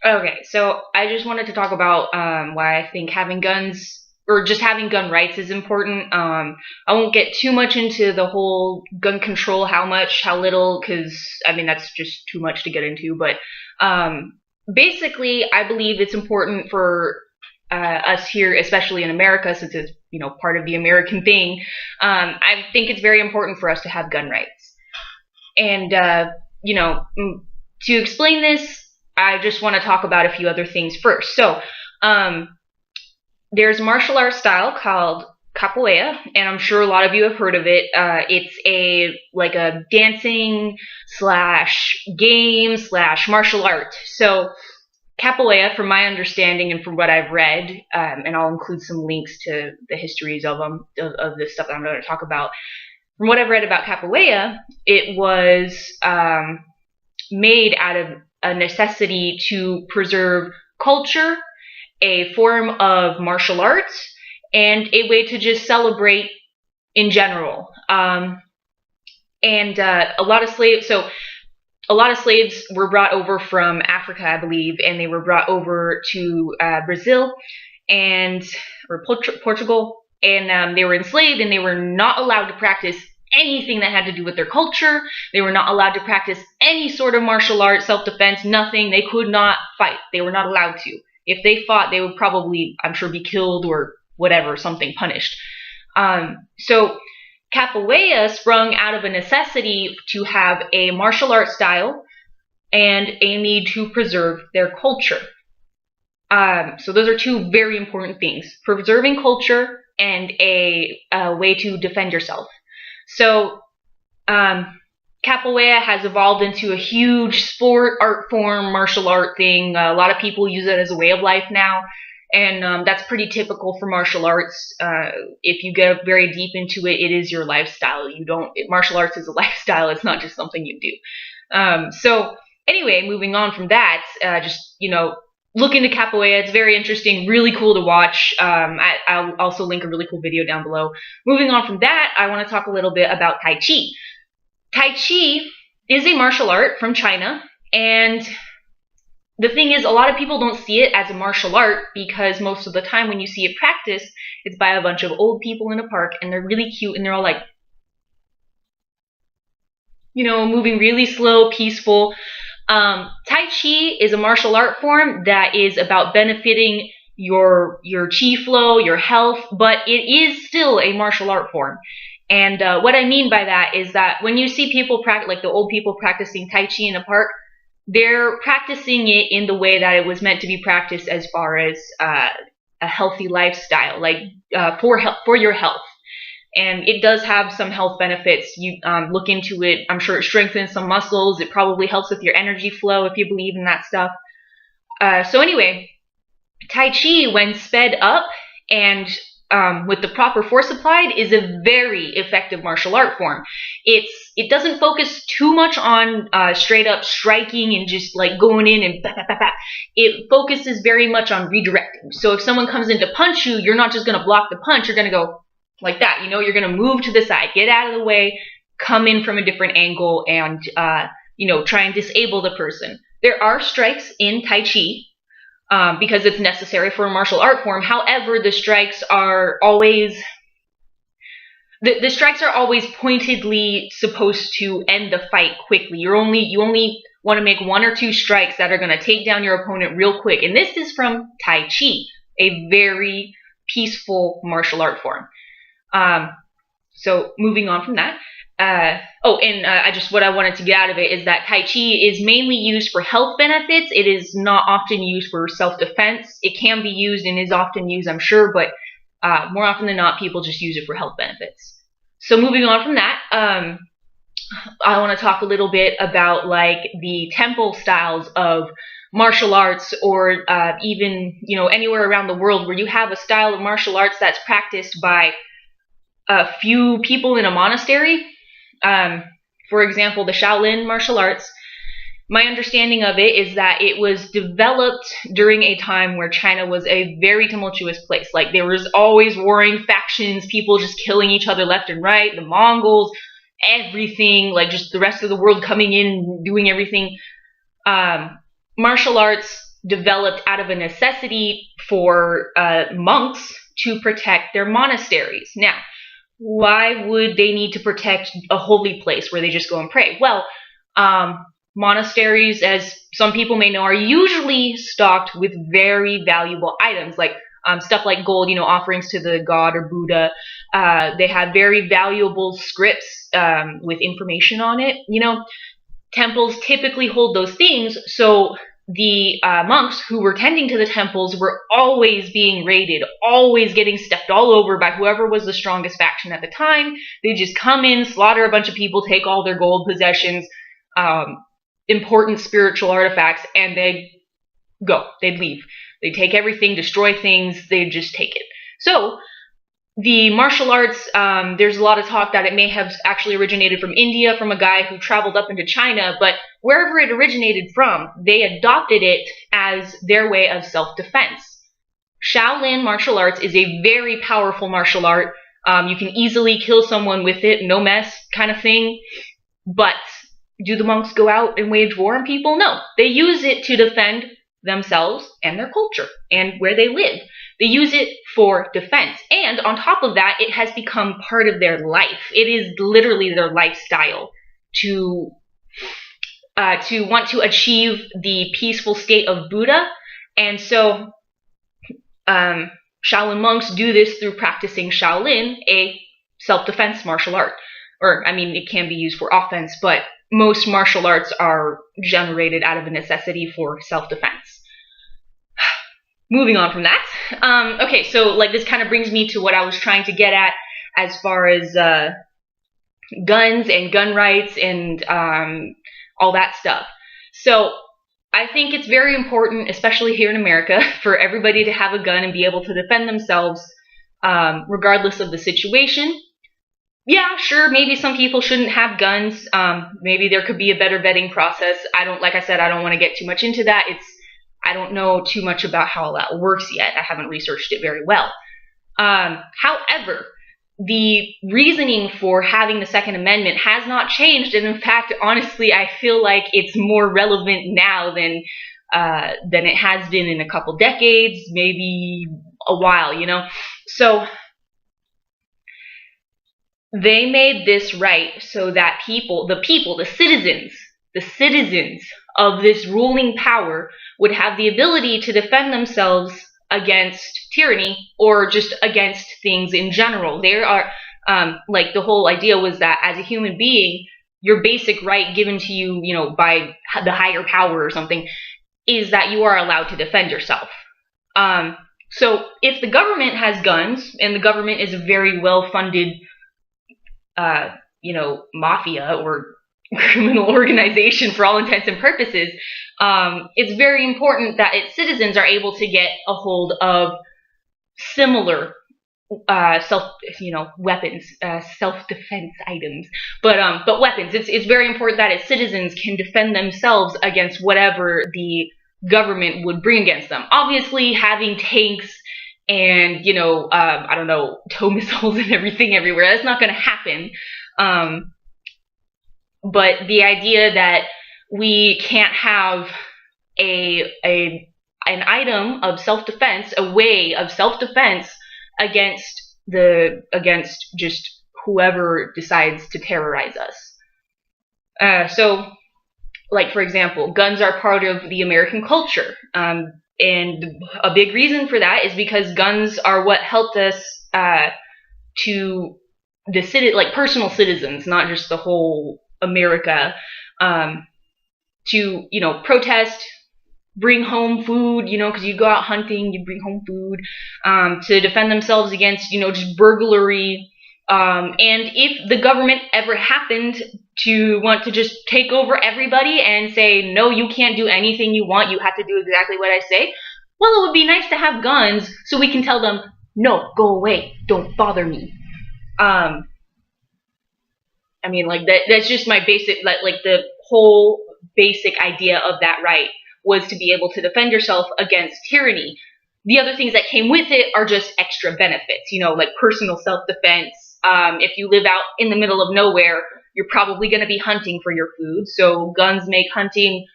Okay, so I just wanted to talk about why I think having guns or just having gun rights is important. I won't get too much into the whole gun control, how much, how little, because I mean that's just too much to get into. But basically, I believe it's important for us here, especially in America, since it's part of the American thing. I think it's very important for us to have gun rights. And you know, to explain this, I just want to talk about a few other things first. So, um, there's a martial arts style called Capoeira, and I'm sure a lot of you have heard of it. It's a dancing slash game slash martial art. So Capoeira, from my understanding and from what I've read, and I'll include some links to the histories of them of this stuff that I'm going to talk about. From what I've read about Capoeira, it was made out of a necessity to preserve culture, a form of martial arts, and a way to just celebrate in general. And a lot of slaves, so a lot of slaves were brought over from Africa, I believe, and they were brought over to Brazil and or Portugal, and they were enslaved, and they were not allowed to practice anything that had to do with their culture. They were not allowed to practice any sort of martial art, self-defense, nothing. They could not fight. They were not allowed to. If they fought, they would probably, I'm sure, be killed or whatever, something punished. So Capoeira sprung out of a necessity to have a martial art style and a need to preserve their culture. So those are two very important things: preserving culture and a way to defend yourself. So Capoeira has evolved into a huge sport, art form, martial art thing. A lot of people use it as a way of life now, and that's pretty typical for martial arts. If you get very deep into it, it is your lifestyle. Martial arts is a lifestyle. It's not just something you do. So anyway, moving on from that, look into Capoeira. It's very interesting, really cool to watch. I'll also link a really cool video down below. Moving on from that, I want to talk a little bit about Tai Chi. Tai Chi is a martial art from China, and the thing is, a lot of people don't see it as a martial art because most of the time when you see it practiced, it's by a bunch of old people in a park, and they're really cute, and they're all like, moving really slow, peaceful. Tai Chi is a martial art form that is about benefiting your chi flow, your health, but it is still a martial art form. And what I mean by that is that when you see people like the old people practicing Tai Chi in a park, they're practicing it in the way that it was meant to be practiced, as far as a healthy lifestyle, like for your health. And it does have some health benefits. You look into it. I'm sure it strengthens some muscles. It probably helps with your energy flow if you believe in that stuff. So anyway, Tai Chi, when sped up and with the proper force applied, is a very effective martial art form. It doesn't focus too much on straight up striking and just like going in and bah, bah, bah, bah. It focuses very much on redirecting. So if someone comes in to punch you, you're not just going to block the punch. You're going to go like that. You're going to move to the side, get out of the way, come in from a different angle, and try and disable the person. There are strikes in Tai Chi because it's necessary for a martial art form. However, the strikes are always pointedly supposed to end the fight quickly. You only want to make one or two strikes that are going to take down your opponent real quick. And this is from Tai Chi, a very peaceful martial art form. So moving on from that. What I wanted to get out of it is that Tai Chi is mainly used for health benefits. It is not often used for self-defense. It can be used and is often used, I'm sure, but more often than not, people just use it for health benefits. So moving on from that, I want to talk a little bit about like the temple styles of martial arts, or even anywhere around the world where you have a style of martial arts that's practiced by a few people in a monastery. For example, the Shaolin martial arts. My understanding of it is that it was developed during a time where China was a very tumultuous place. Like, there was always warring factions, people just killing each other left and right, the Mongols, everything, like just the rest of the world coming in, doing everything. Martial arts developed out of a necessity for monks to protect their monasteries. Now, why would they need to protect a holy place where they just go and pray? Well, monasteries, as some people may know, are usually stocked with very valuable items, like stuff like gold, offerings to the god or Buddha. They have very valuable scripts with information on it. Temples typically hold those things, so the monks who were tending to the temples were always being raided, always getting stepped all over by whoever was the strongest faction at the time. They just come in, slaughter a bunch of people, take all their gold possessions, important spiritual artifacts, and they'd go. They'd leave. They'd take everything, destroy things, they'd just take it. So the martial arts, there's a lot of talk that it may have actually originated from India, from a guy who traveled up into China, but wherever it originated from, they adopted it as their way of self-defense. Shaolin martial arts is a very powerful martial art. You can easily kill someone with it, no mess kind of thing. But do the monks go out and wage war on people? No. They use it to defend themselves and their culture and where they live. They use it for defense. And on top of that, it has become part of their life. It is literally their lifestyle to want to achieve the peaceful state of Buddha. And so Shaolin monks do this through practicing Shaolin, a self-defense martial art. Or, it can be used for offense, but most martial arts are generated out of a necessity for self-defense. Moving on from that. Okay, so this kind of brings me to what I was trying to get at as far as guns and gun rights and all that stuff. So I think it's very important, especially here in America, for everybody to have a gun and be able to defend themselves regardless of the situation. Yeah, sure, maybe some people shouldn't have guns. Maybe there could be a better vetting process. Like I said, I don't want to get too much into that. I don't know too much about how that works yet. I haven't researched it very well. However, the reasoning for having the Second Amendment has not changed. And in fact, honestly, I feel like it's more relevant now than it has been in a couple decades, maybe a while, So they made this right so that the citizens of this ruling power would have the ability to defend themselves against tyranny or just against things in general. There are, the whole idea was that as a human being, your basic right given to you, by the higher power or something, is that you are allowed to defend yourself. So if the government has guns, and the government is a very well-funded mafia or criminal organization for all intents and purposes, it's very important that its citizens are able to get a hold of similar weapons, self-defense items, but weapons. It's very important that its citizens can defend themselves against whatever the government would bring against them. Obviously, having tanks and tow missiles and everything everywhere, that's not going to happen. But the idea that we can't have an item of self-defense, a way of self-defense against just whoever decides to terrorize us. So, for example, guns are part of the American culture. And a big reason for that is because guns are what helped us to personal citizens, not just the whole America, to protest, bring home food, because you go out hunting, you bring home food, to defend themselves against just burglary, and if the government ever happened to want to just take over everybody and say, no, you can't do anything you want, you have to do exactly what I say, well, it would be nice to have guns so we can tell them, no, go away, don't bother me. That's just my basic, the whole basic idea of that right was to be able to defend yourself against tyranny. The other things that came with it are just extra benefits, like personal self-defense. If you live out in the middle of nowhere, you're probably going to be hunting for your food. So guns make hunting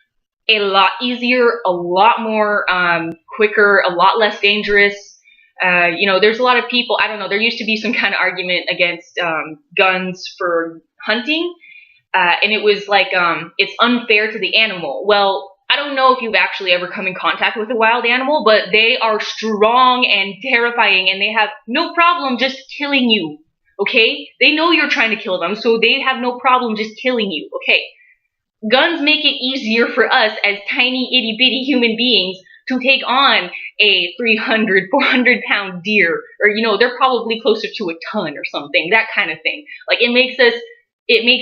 a lot easier, a lot more quicker, a lot less dangerous. There's a lot of people, I don't know, there used to be some kind of argument against guns for hunting, and it was like, it's unfair to the animal. Well, I don't know if you've actually ever come in contact with a wild animal, but they are strong and terrifying, and they have no problem just killing you, okay? They know you're trying to kill them, so they have no problem just killing you, okay? Guns make it easier for us as tiny, itty-bitty human beings to take on a 300, 400-pound deer, or, they're probably closer to a ton or something, that kind of thing. Like, it makes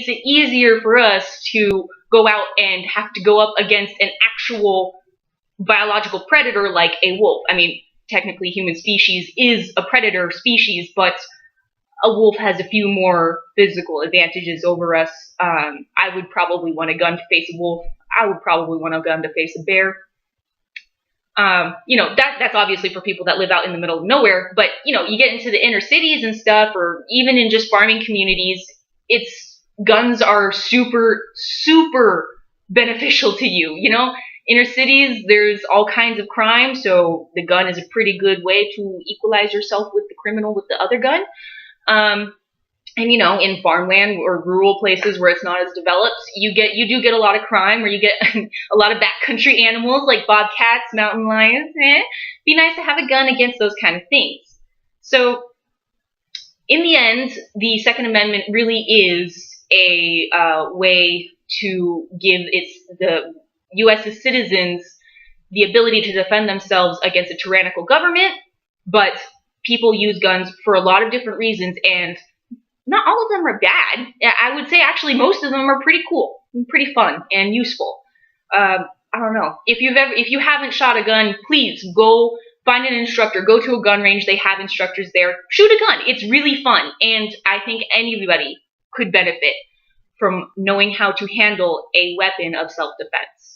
it easier for us to go out and have to go up against an actual biological predator like a wolf. I mean, technically human species is a predator species, but a wolf has a few more physical advantages over us. I would probably want a gun to face a wolf. I would probably want a gun to face a bear. That's obviously for people that live out in the middle of nowhere, but, you get into the inner cities and stuff, or even in just farming communities, guns are super, super beneficial to you, Inner cities, there's all kinds of crime, so the gun is a pretty good way to equalize yourself with the criminal with the other gun. And in farmland or rural places where it's not as developed, you do get a lot of crime, or you get a lot of backcountry animals like bobcats, mountain lions. Be nice to have a gun against those kind of things. So, in the end, the Second Amendment really is a way to give the U.S.'s citizens the ability to defend themselves against a tyrannical government, but people use guns for a lot of different reasons, and not all of them are bad. I would say actually most of them are pretty cool, and pretty fun, and useful. I don't know. If you haven't shot a gun, please go find an instructor. Go to a gun range. They have instructors there. Shoot a gun. It's really fun, and I think anybody could benefit from knowing how to handle a weapon of self-defense.